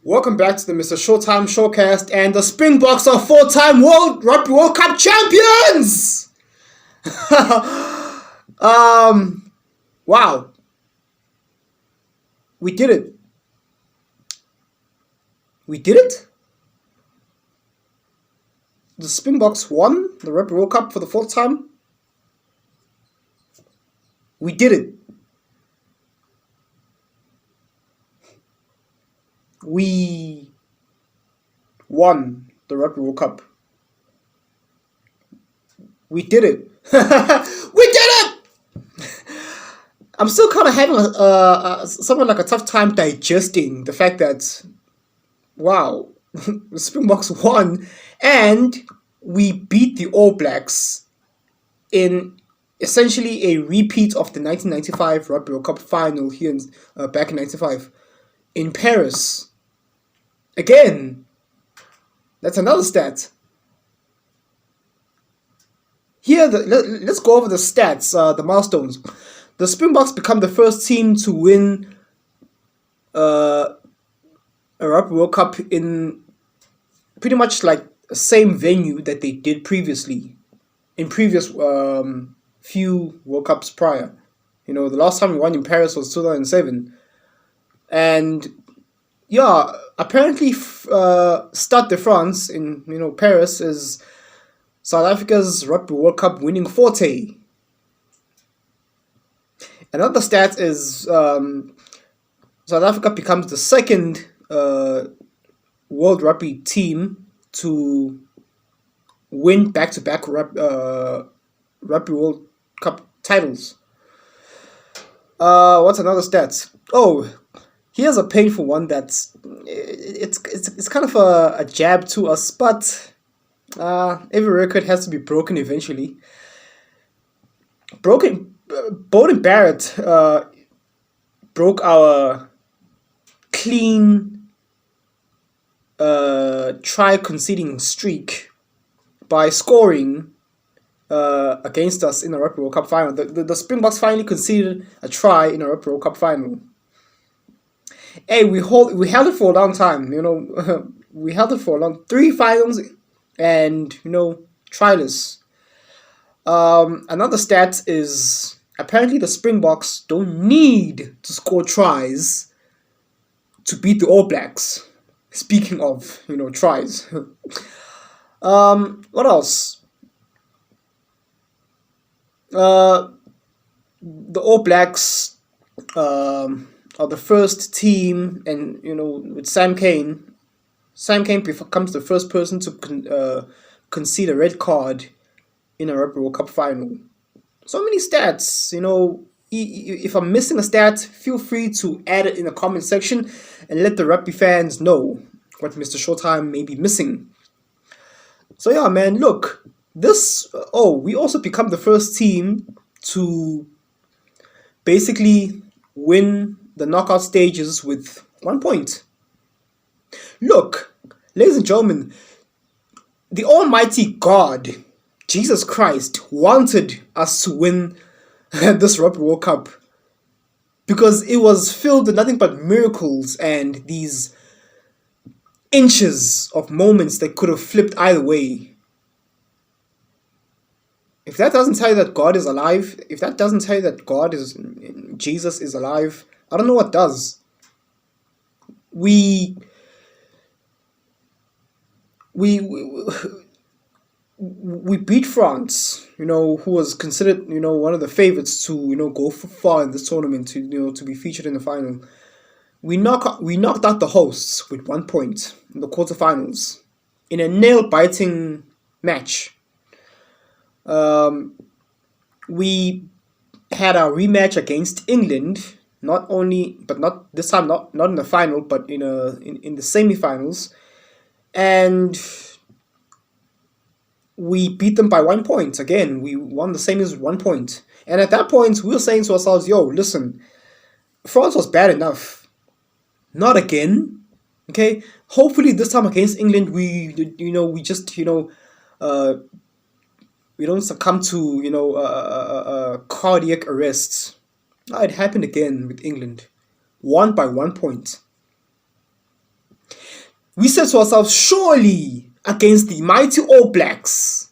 Welcome back to the Mr. Showtime Showcast, and the Springboks are four-time Rugby World Cup champions! Wow. We did it. We did it? The Springboks won the Rugby World Cup for the fourth time? We did it. We won the Rugby World Cup. We did it. We did it! I'm still kind of having somewhat like a tough time digesting the fact that, wow, the Springboks won and we beat the All Blacks in essentially a repeat of the 1995 Rugby World Cup final here back in 95 in Paris. Again, that's another stat. Here, let's go over the stats, the milestones. The Springboks become the first team to win a Rugby World Cup in pretty much like the same venue that they did previously, in previous few World Cups prior. You know, the last time we won in Paris was 2007. And yeah, apparently Stade de France in Paris is South Africa's Rugby World Cup winning forte. Another stat is South Africa becomes the second World Rugby team to win back-to-back Rugby World Cup titles. What's another stat? Oh, here's a painful one that's it's kind of a jab to us, but every record has to be broken eventually. Beauden Barrett broke our clean try conceding streak by scoring against us in a Rugby World Cup final. The Springboks finally conceded a try in a Rugby World Cup final. Hey, we held it for a long time, we held it for a long 3 finals and tryless. Another stat is apparently the Springboks don't need to score tries to beat the All Blacks. Speaking of, tries. What else? The All Blacks are the first team, and with Sam Cane becomes the first person to concede a red card in a Rugby World Cup final. So many stats. If I'm missing a stat, feel free to add it in the comment section and let the rugby fans know what Mr. Showtime may be missing. So yeah, man, look, we also become the first team to basically win the knockout stages with 1 point. Look, ladies and gentlemen, the Almighty God, Jesus Christ, wanted us to win this Rugby World Cup because it was filled with nothing but miracles and these inches of moments that could have flipped either way. If that doesn't tell you that God is alive, if that doesn't tell you that Jesus is alive, I don't know what does. We beat France, who was considered, one of the favorites to, go far in this tournament, to be featured in the final. We knocked out the hosts with 1 point in the quarterfinals in a nail-biting match. We had our rematch against England. Not this time, not in the final, but in the semi-finals, and we beat them by 1 point. Again, we won the semis with 1 point. And at that point, we were saying to ourselves, "Yo, listen, France was bad enough. Not again. Okay, hopefully this time against England, we just uh, we don't succumb to cardiac arrests. It happened again with England, won by 1 point. We said to ourselves, surely against the mighty All Blacks,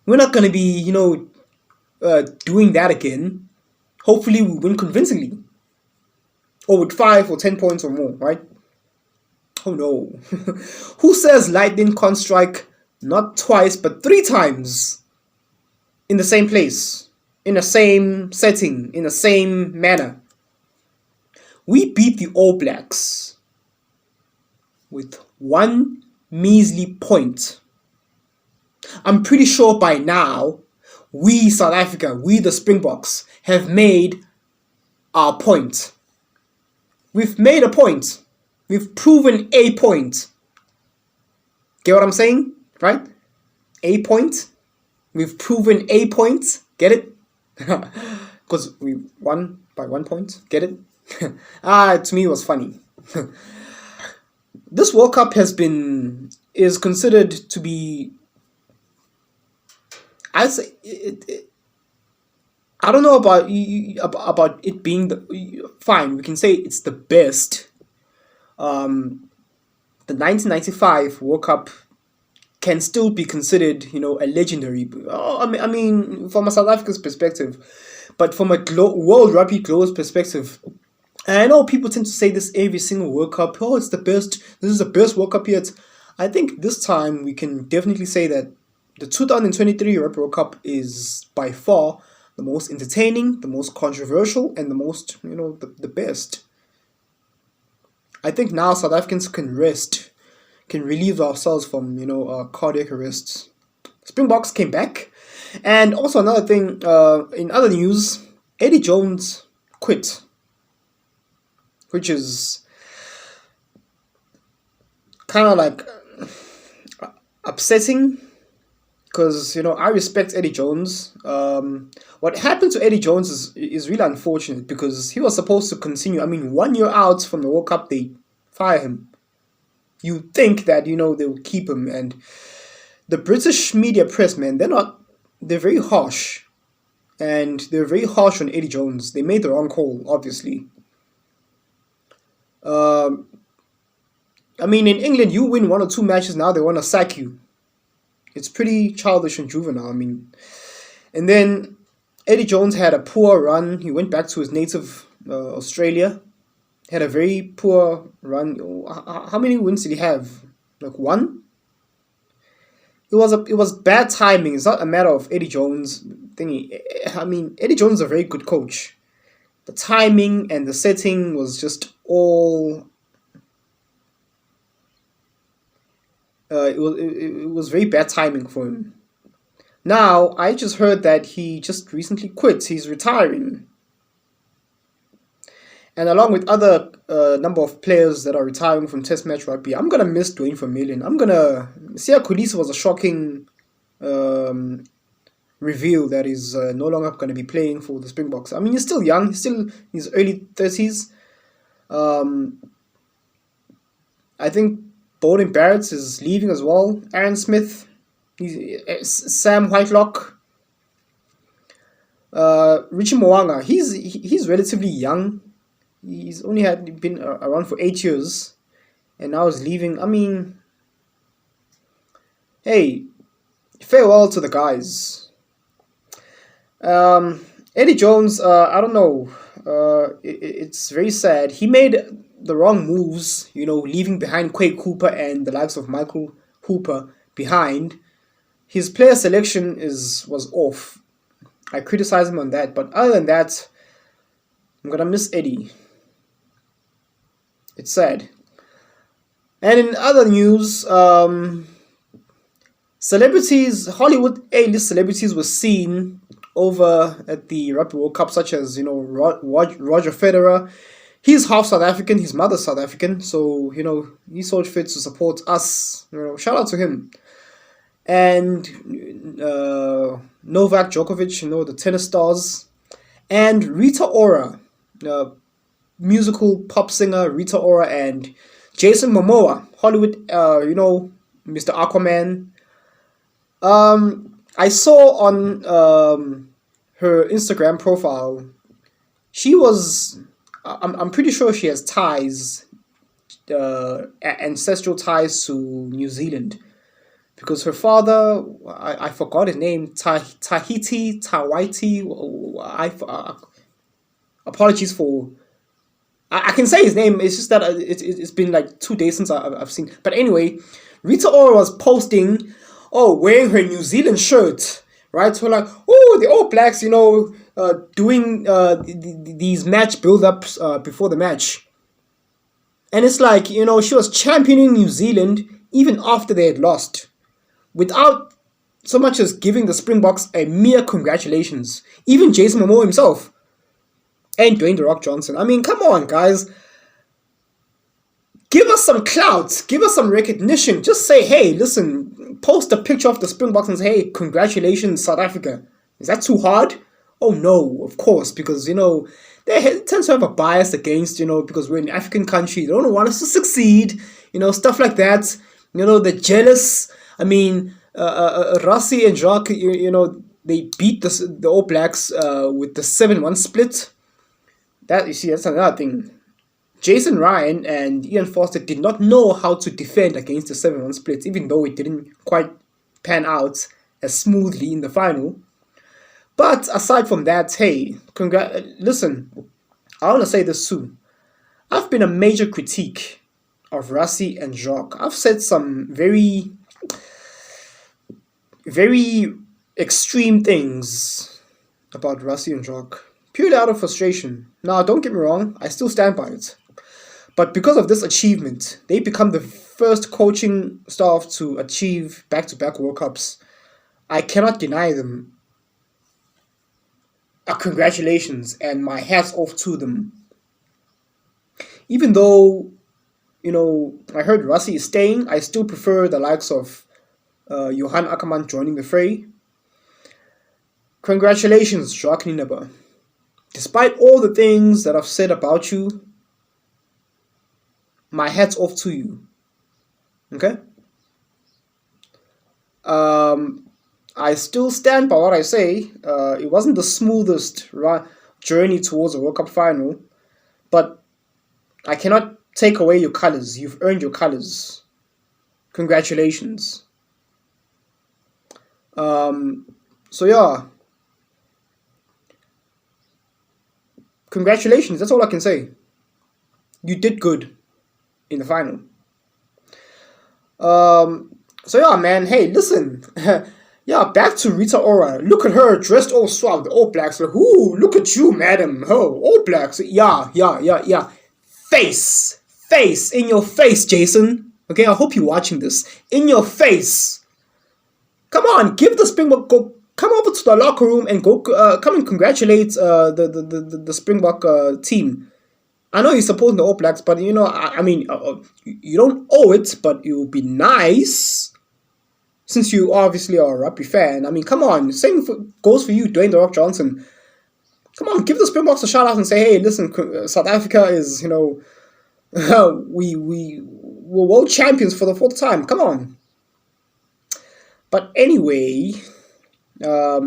we're not gonna be doing that again. Hopefully, we win convincingly, or with 5 or 10 points or more, right? Oh no. Who says lightning can't strike not twice but 3 times in the same place, in the same setting, in the same manner? We beat the All Blacks with 1 measly point. I'm pretty sure by now, we South Africa, we the Springboks, have made our point. We've made a point. We've proven a point. Get what I'm saying? Right? A point. We've proven a point. Get it? Because we won by 1 point. Get it? To me it was funny. This World Cup is considered to be, I'd say I don't know about it being fine. We can say it's the best. The 1995 World Cup can still be considered, a legendary. I mean, from a South Africa's perspective, but from a World Rugby Global perspective, and I know people tend to say this every single World Cup. Oh, it's the best. This is the best World Cup yet. I think this time we can definitely say that the 2023 Rugby World Cup is by far the most entertaining, the most controversial, and the most, the best. I think now South Africans can rest, can relieve ourselves from, cardiac arrests. Springboks came back. And also another thing, in other news, Eddie Jones quit, which is kind of like upsetting, because I respect Eddie Jones. What happened to Eddie Jones is really unfortunate, because he was supposed to continue. I mean, 1 year out from the World Cup, they fire him. You think that they will keep him, and the British media press, man, they're very harsh, and they're very harsh on Eddie Jones. They made the wrong call, obviously. I mean, in England, you win 1 or 2 matches, now they want to sack you. It's pretty childish and juvenile. I mean, and then Eddie Jones had a poor run. He went back to his native Australia. Had a very poor run. How many wins did he have? Like 1. It was bad timing. It's not a matter of Eddie Jones thingy. I mean, Eddie Jones is a very good coach. The timing and the setting was just all. It was very bad timing for him. Now, I just heard that he just recently quit. He's retiring. And along with other number of players that are retiring from Test match rugby, I'm going to miss Dwayne Vermeulen. Siya Kolisi was a shocking reveal that he's no longer going to be playing for the Springboks. I mean, he's still young. He's still in his early 30s. I think Bowden Barrett is leaving as well. Aaron Smith, Sam Whitelock, Richie Moanga. He's relatively young. He's only been around for 8 years, and now he's leaving. I mean, hey, farewell to the guys. Eddie Jones, I don't know. It's very sad. He made the wrong moves, leaving behind Quake Cooper and the likes of Michael Hooper behind. His player selection was off. I criticize him on that, but other than that, I'm gonna miss Eddie. It's sad. And in other news, celebrities, Hollywood A-list celebrities were seen over at the Rugby World Cup, such as Roger Federer. He's half South African. His mother's South African, so he saw fit to support us. Shout out to him. And Novak Djokovic, the tennis stars, and Rita Ora, musical pop singer Rita Ora, and Jason Momoa, Hollywood, Mr. Aquaman. I saw on her Instagram profile, she was. I'm pretty sure she has ties, ancestral ties to New Zealand, because her father, I forgot his name, Tahiti, Tawaiti. Apologies for. I can say his name. It's just that it's been like 2 days since I've seen. But anyway, Rita Ora was posting, wearing her New Zealand shirt, right? So like, the All Blacks, doing these match build-ups before the match. And it's like, she was championing New Zealand even after they had lost, without so much as giving the Springboks a mere congratulations. Even Jason Momoa himself and Dwayne "The Rock" Johnson. I mean, come on, guys. Give us some clout. Give us some recognition. Just say, hey, listen, post a picture of the Springboks and say, hey, congratulations, South Africa. Is that too hard? Oh, no, of course, because, they tend to have a bias against, because we're an African country. They don't want us to succeed, stuff like that. They're jealous. I mean, Rassie and Jacques, they beat the All Blacks with the 7-1 split. That, you see, that's another thing. Jason Ryan and Ian Foster did not know how to defend against the 7-1 splits, even though it didn't quite pan out as smoothly in the final. But aside from that, hey, listen, I want to say this too. I've been a major critique of Rassie and Jacques. I've said some very, very extreme things about Rassie and Jacques, purely out of frustration. Now, don't get me wrong, I still stand by it. But because of this achievement, they become the first coaching staff to achieve back-to-back World Cups. I cannot deny them congratulations and my hats off to them. Even though, I heard Rassie is staying, I still prefer the likes of Johan Ackermann joining the fray. Congratulations, Jacques Nienaber. Despite all the things that I've said about you, my hat's off to you. Okay? I still stand by what I say. It wasn't the smoothest journey towards a World Cup final, but I cannot take away your colours. You've earned your colours. Congratulations. So yeah. Congratulations. That's all I can say. You did good in the final. So yeah, man. Hey, listen. Yeah, back to Rita Ora. Look at her dressed all suave. The All Blacks. Like, ooh, look at you, madam. Oh, All Blacks. Yeah. Face. In your face, Jason. Okay, I hope you're watching this. In your face. Come on, give the Springbok. Come over to the locker room and come and congratulate the Springbok team. I know you're supporting the All Blacks, but I mean, you don't owe it, but it would be nice. Since you obviously are a rugby fan, I mean, come on. Same goes for you, Dwayne "The Rock" Johnson. Come on, give the Springboks a shout out and say, hey, listen, South Africa is, we're world champions for the 4th time. Come on. But anyway, I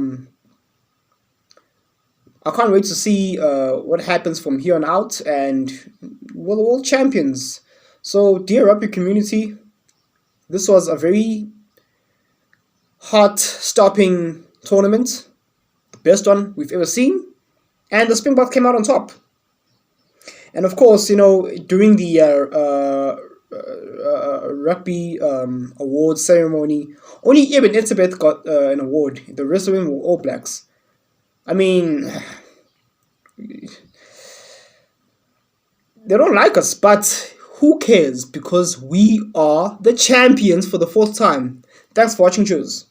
can't wait to see what happens from here on out, and we're the world champions. So, dear rugby community, this was a very heart-stopping tournament, the best one we've ever seen, and the Springboks came out on top. And of course, during the rugby awards ceremony, only Ibn Etzebeth got an award. The rest of them were All Blacks. I mean, they don't like us, but who cares? Because we are the champions for the 4th time. Thanks for watching, cheers.